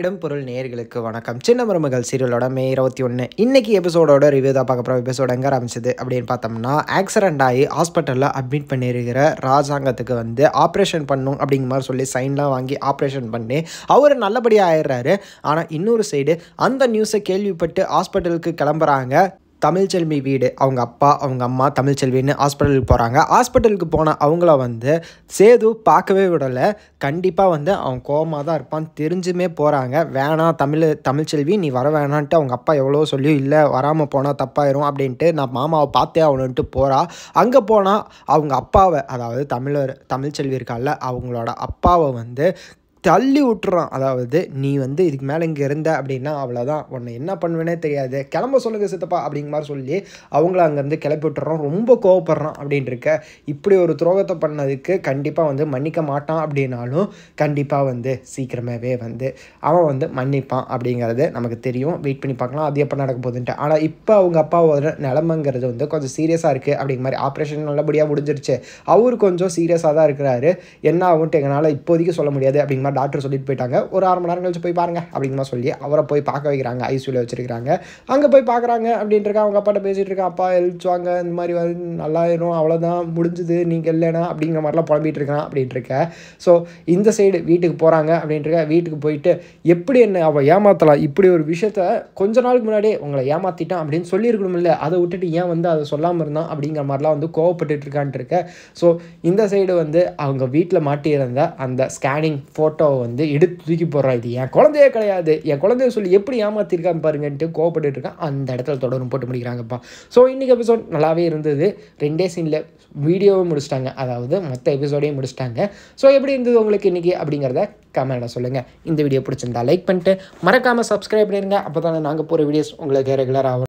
இடம்பொருள் நேயர்களுக்கு வணக்கம். சின்ன மருமகள் சீரியலோட மே 21 இன்னைக்கு எபிசோடோட ரிவ்யூ தான் பார்க்க போகிறோம். எபிசோட் எங்கே ஆரம்பிச்சது அப்படின்னு பார்த்தோம்னா, ஆக்சிடென்ட் ஆகி ஹாஸ்பிட்டலில் அட்மிட் பண்ணியிருக்கிற ராஜாங்கத்துக்கு வந்து ஆப்ரேஷன் பண்ணும் அப்படிங்கிற மாதிரி சொல்லி சைன்லாம் வாங்கி ஆப்ரேஷன் பண்ணி அவர் நல்லபடியாக ஆயிடுறாரு. ஆனால் இன்னொரு சைடு அந்த நியூஸை கேள்விப்பட்டு ஹாஸ்பிட்டலுக்கு கிளம்புறாங்க. தமிழ்ச்செல்வி வீடு, அவங்க அப்பா அவங்க அம்மா தமிழ்ச்செல்வின்னு ஹாஸ்பிட்டலுக்கு போகிறாங்க. ஹாஸ்பிட்டலுக்கு போன அவங்கள வந்து சேது பார்க்கவே விடலை. கண்டிப்பாக வந்து அவன் கோவமாக தான் இருப்பான் தெரிஞ்சுமே போகிறாங்க. வேணாம் தமிழ்ச்செல்வி நீ வர வேணான்ட்டு அவங்க அப்பா எவ்வளோ சொல்லியும் இல்லை வராமல் போனால் தப்பாயிரும் அப்படின்ட்டு நான் மாமாவை பார்த்தே அவனுன்ட்டு போகிறா. அங்கே போனால் அவங்க அப்பாவை, அதாவது தமிழ்ச்செல்வி இருக்கால அவங்களோட அப்பாவை வந்து தள்ளி விட்டுறான். அதாவது நீ வந்து இதுக்கு மேலே இங்கே இருந்த அப்படின்னா அவ்வளோதான், உன்னை என்ன பண்ணுவேனே தெரியாது, கிளம்ப சொல்லுங்கள் சித்தப்பா அப்படிங்கிற மாதிரி சொல்லி அவங்கள அங்கேருந்து கிளப்பி விட்டுறான். ரொம்ப கோவப்படுறான் அப்படின்ட்டு இருக்க. இப்படி ஒரு துரோகத்தை பண்ணதுக்கு கண்டிப்பாக வந்து மன்னிக்க மாட்டான் அப்படின்னாலும் கண்டிப்பாக வந்து சீக்கிரமாகவே வந்து அவன் வந்து மன்னிப்பான் அப்படிங்கிறது நமக்கு தெரியும். வெயிட் பண்ணி பார்க்கலாம் அது எப்போ நடக்க போகுதுன்ட்டு. ஆனால் இப்போ அவங்க அப்பாவோட நிலமைங்கிறது வந்து கொஞ்சம் சீரியஸாக இருக்குது அப்படிங்கிற மாதிரி. ஆப்ரேஷன் நல்லபடியாக முடிஞ்சிருச்சு, அவர் கொஞ்சம் சீரியஸாக தான் இருக்கிறாரு. என்ன ஆகும்ட்டு எங்களால் இப்போதைக்கு சொல்ல முடியாது அப்படிங்கிற மாதிரி டாக்டர் சொல்லிட்டு போயிட்டாங்க. ஒரு 1/2 மணி நேரம் கழிச்சு போய் பாருங்க அப்படிங்கிற மாதிரி சொல்லி அவரை போய் பார்க்க வைக்கிறாங்க. ஐசியூவில் வச்சிருக்காங்க. அங்கே போய் பார்க்குறாங்க அப்படின்ட்டு இருக்கா. அவங்க அப்பாட்ட பேசிகிட்டு இருக்கா. அப்பா எழுச்சுவாங்க, இந்த மாதிரி வந்து நல்லாயிரும், அவ்வளோதான் முடிஞ்சுது, நீங்கள் இல்லைனா அப்படிங்கிற மாதிரிலாம் புலம்பிகிட்டு இருக்கான் அப்படின்ட்டு இருக்க. ஸோ இந்த சைடு வீட்டுக்கு போகிறாங்க அப்படின்ட்டு இருக்க. வீட்டுக்கு போயிட்டு எப்படி என்ன அவள் ஏமாற்றலாம், இப்படி ஒரு விஷயத்த கொஞ்ச நாளுக்கு முன்னாடியே உங்களை ஏமாற்றிட்டான் அப்படின்னு சொல்லியிருக்கணும் இல்லை, அதை விட்டுட்டு ஏன் வந்து அதை சொல்லாமல் இருந்தான் அப்படிங்கிற மாதிரிலாம் வந்து கோவப்பட்டு இருக்கான்ட்டு இருக்க. ஸோ இந்த சைடு வந்து அவங்க வீட்டில் மாட்டியிருந்த அந்த ஸ்கேனிங் ஃபோட்டோவை வந்து எடுத்து தூக்கி போடுறான். இது என் குழந்தையே கிடையாது, என் குழந்தைய சொல்லி எப்படி ஏமாத்திருக்கான்னு பாருங்கன்ட்டு கோவப்பட்டு இருக்கான். அந்த இடத்துல தொடரும் போட்டு முடிக்கிறாங்கப்பா. ஸோ இன்றைக்கி எபிசோட் நல்லாவே இருந்தது. 2 சீனில் வீடியோவும் முடிச்சிட்டாங்க, அதாவது மொத்த எபிசோடையும் முடிச்சிட்டாங்க. ஸோ எப்படி இருந்தது உங்களுக்கு இன்றைக்கி அப்படிங்கிறத கமெண்ட்டில் சொல்லுங்கள். இந்த வீடியோ பிடிச்சிருந்தா லைக் பண்ணிட்டு மறக்காமல் சப்ஸ்கிரைப் பண்ணிடுங்க. அப்போ தானே நாங்கள் போகிற வீடியோஸ் உங்களுக்கு ரெகுலராக வரும்.